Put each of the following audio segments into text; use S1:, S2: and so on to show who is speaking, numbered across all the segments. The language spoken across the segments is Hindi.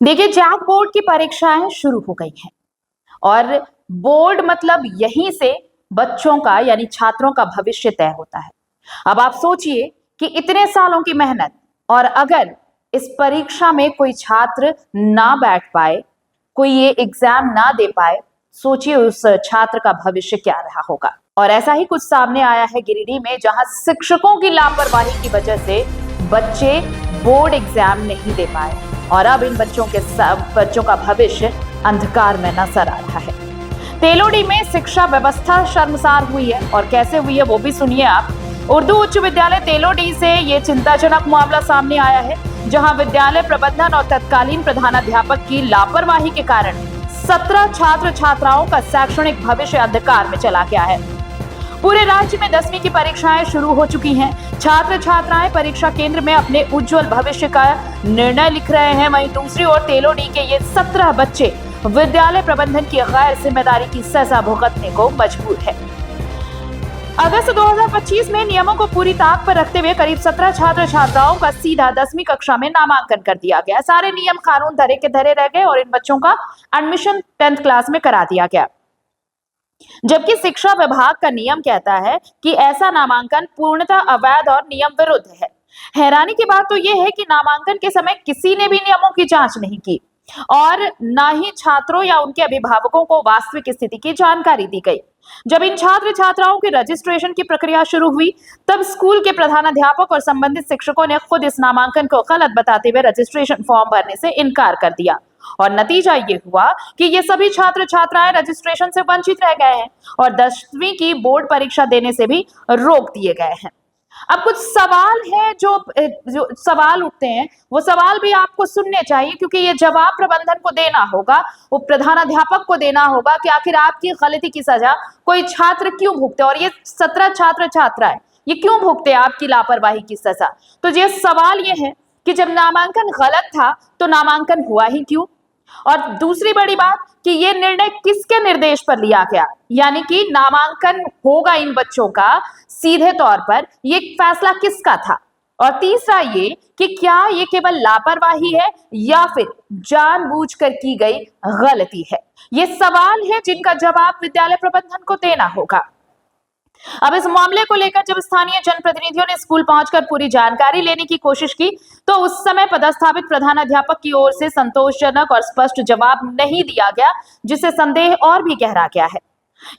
S1: देखिए, जैक बोर्ड की परीक्षाएं शुरू हो गई हैं और बोर्ड मतलब यहीं से बच्चों का यानी छात्रों का भविष्य तय होता है। अब आप सोचिए कि इतने सालों की मेहनत और अगर इस परीक्षा में कोई छात्र ना बैठ पाए, कोई ये एग्जाम ना दे पाए, सोचिए उस छात्र का भविष्य क्या रहा होगा। और ऐसा ही कुछ सामने आया है गिरिडीह में, जहां शिक्षकों की लापरवाही की वजह से बच्चे बोर्ड एग्जाम नहीं दे पाए और अब इन बच्चों का भविष्य अंधकार में नजर आ रहा है। तेलोडी में शिक्षा व्यवस्था शर्मसार हुई है और कैसे हुई है वो भी सुनिए आप। उर्दू उच्च विद्यालय तेलोडी से ये चिंताजनक मामला सामने आया है, जहां विद्यालय प्रबंधन और तत्कालीन प्रधानाध्यापक की लापरवाही के कारण 17 छात्र छात्राओं का शैक्षणिक भविष्य अंधकार में चला गया है। पूरे राज्य में 10वीं की परीक्षाएं शुरू हो चुकी हैं। छात्र छात्राएं परीक्षा केंद्र में अपने उज्जवल भविष्य का निर्णय लिख रहे हैं। वहीं दूसरी ओर तेलोडी के ये 17 बच्चे विद्यालय प्रबंधन की गैर जिम्मेदारी की सजा भुगतने को मजबूर है। अगस्त 2025 में नियमों को पूरी ताक पर रखते हुए करीब 17 छात्र छात्राओं का सीधा 10वीं कक्षा में नामांकन कर दिया गया। सारे नियम कानून धरे के धरे रह गए और इन बच्चों का एडमिशन 10th क्लास में करा दिया गया, जबकि शिक्षा विभाग का नियम कहता है कि ऐसा नामांकन पूर्णतः अवैध और नियम विरुद्ध है। हैरानी की बात तो यह है कि नामांकन के समय किसी ने भी नियमों की जांच नहीं की और न ही छात्रों या उनके अभिभावकों को वास्तविक स्थिति की जानकारी दी गई। जब इन छात्र छात्राओं के रजिस्ट्रेशन की प्रक्रिया शुरू हुई, तब स्कूल के प्रधानाध्यापक और संबंधित शिक्षकों ने खुद इस नामांकन को गलत बताते हुए रजिस्ट्रेशन फॉर्म भरने से इनकार कर दिया और नतीजा ये हुआ कि ये सभी छात्र छात्राएं रजिस्ट्रेशन से वंचित रह गए हैं और 10वीं की बोर्ड परीक्षा देने से भी रोक दिए गए हैं। अब कुछ सवाल है जो सवाल उठते हैं, वो सवाल भी आपको सुनने चाहिए, क्योंकि ये जवाब प्रबंधन को देना होगा, वो प्रधानाध्यापक को देना होगा कि आखिर आपकी गलती की सजा कोई छात्र क्यों भुगते और ये 17 छात्र छात्राएं ये क्यों भुगते आपकी लापरवाही की सजा। तो ये सवाल ये है कि जब नामांकन गलत था तो नामांकन हुआ ही क्यों, और दूसरी बड़ी बात कि ये निर्णय किसके निर्देश पर लिया गया, यानी कि नामांकन होगा इन बच्चों का सीधे तौर पर, ये फैसला किसका था। और तीसरा ये कि क्या ये केवल लापरवाही है या फिर जानबूझकर की गई गलती है। ये सवाल है जिनका जवाब विद्यालय प्रबंधन को देना होगा। अब इस मामले को लेकर जब स्थानीय जनप्रतिनिधियों ने स्कूल पहुंचकर पूरी जानकारी लेने की कोशिश की, तो उस समय पदस्थापित प्रधानाध्यापक की ओर से संतोषजनक और स्पष्ट जवाब नहीं दिया गया, जिससे संदेह और भी गहरा गया है।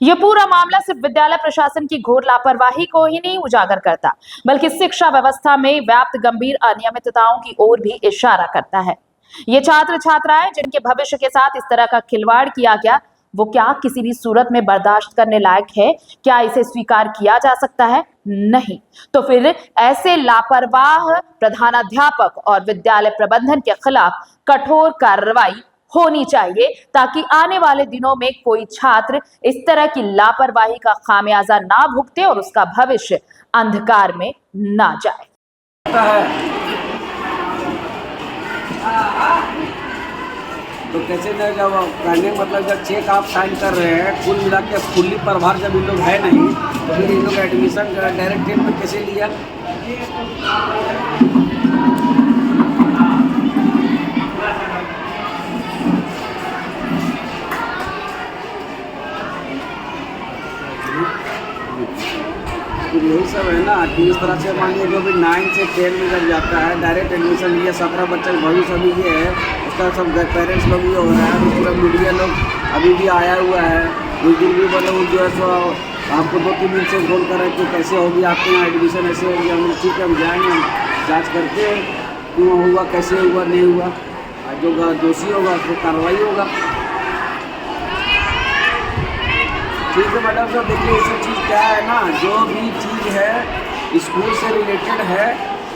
S1: यह पूरा मामला सिर्फ विद्यालय प्रशासन की घोर लापरवाही को ही नहीं उजागर करता, बल्कि शिक्षा व्यवस्था में व्याप्त गंभीर अनियमितताओं की ओर भी इशारा करता है। ये छात्र छात्राएं जिनके भविष्य के साथ इस तरह का खिलवाड़ किया गया, वो क्या किसी भी सूरत में बर्दाश्त करने लायक है? क्या इसे स्वीकार किया जा सकता है? नहीं। तो फिर ऐसे लापरवाह प्रधानाध्यापक और विद्यालय प्रबंधन के खिलाफ कठोर कार्रवाई होनी चाहिए, ताकि आने वाले दिनों में कोई छात्र इस तरह की लापरवाही का खामियाजा ना भुगते और उसका भविष्य अंधकार में ना जाए।
S2: तो कैसे जब कहने मतलब जब चेक आप साइन कर रहे हैं, कुल मिला के फुल्ली प्रभार जब इन लोग है नहीं, तो फिर इन लोग का एडमिशन डायरेक्ट टेट में कैसे लिया? तो यही सब है ना कि इस तरह से मान लीजिए जो भी 9 से 10 में जब जाता है डायरेक्ट एडमिशन लिया, 17 बच्चे का भविष्य अभी ये है, उसका सब पेरेंट्स लोग भी हो रहा है, पूरा मीडिया लोग अभी भी आया हुआ है, उस दिन भी मतलब जो है सो आपको 2-3 दिन से फोन कर रहे कि कैसे होगी आपके यहाँ एडमिशन, ऐसे होगी। हम ठीक है, हम जाएंगे, हम जाँच करते हैं क्यों हुआ, कैसे हुआ, नहीं हुआ, जो दोषी होगा उसको कार्रवाई होगा। ठीक है मैडम साहब, देखिए ये सब चीज़ क्या है ना, जो भी चीज़ है स्कूल से रिलेटेड है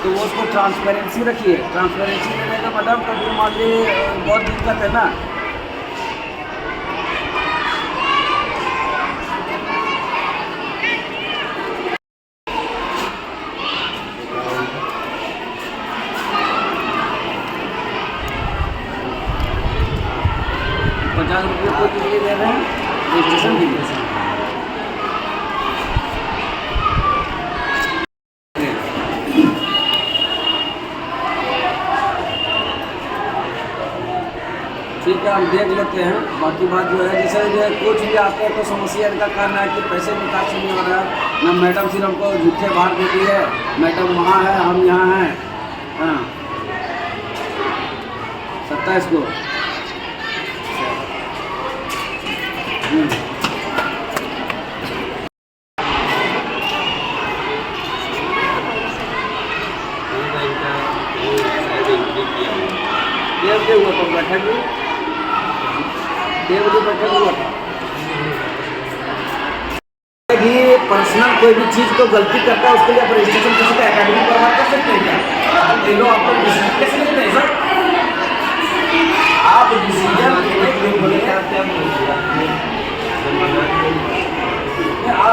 S2: तो वो उसको ट्रांसपेरेंसी रखिए। ट्रांसपेरेंसी नहीं रहेगा मैडम तो फिर मान लीजिए बहुत दिक्कत है ना। ₹50 को किस लिए दे रहे हैं? रजिस्ट्रेशन के लिए। ठीक है, हम देख लेते हैं। बाकी बात जो है, जैसे जो है कुछ भी आते हैं तो समस्या इनका कहना है कि पैसे निकासी नहीं हो रहा है ना, मैडम फिर हमको झूठे बाहर देती है, मैडम वहाँ है हम यहाँ हैं। हाँ 27 को। ये हुआ था बैठक में, 6 बजे बैठक हुआ था कि पर्सनल कोई भी चीज़ को गलती करता है उसके लिए आप रजिस्ट्रेशन किसी का एकेडमी पर बात कर सकते हैं क्या? ये लोग आपको डिसीजन कैसे लेते हैं सर? आप डिसीजन आप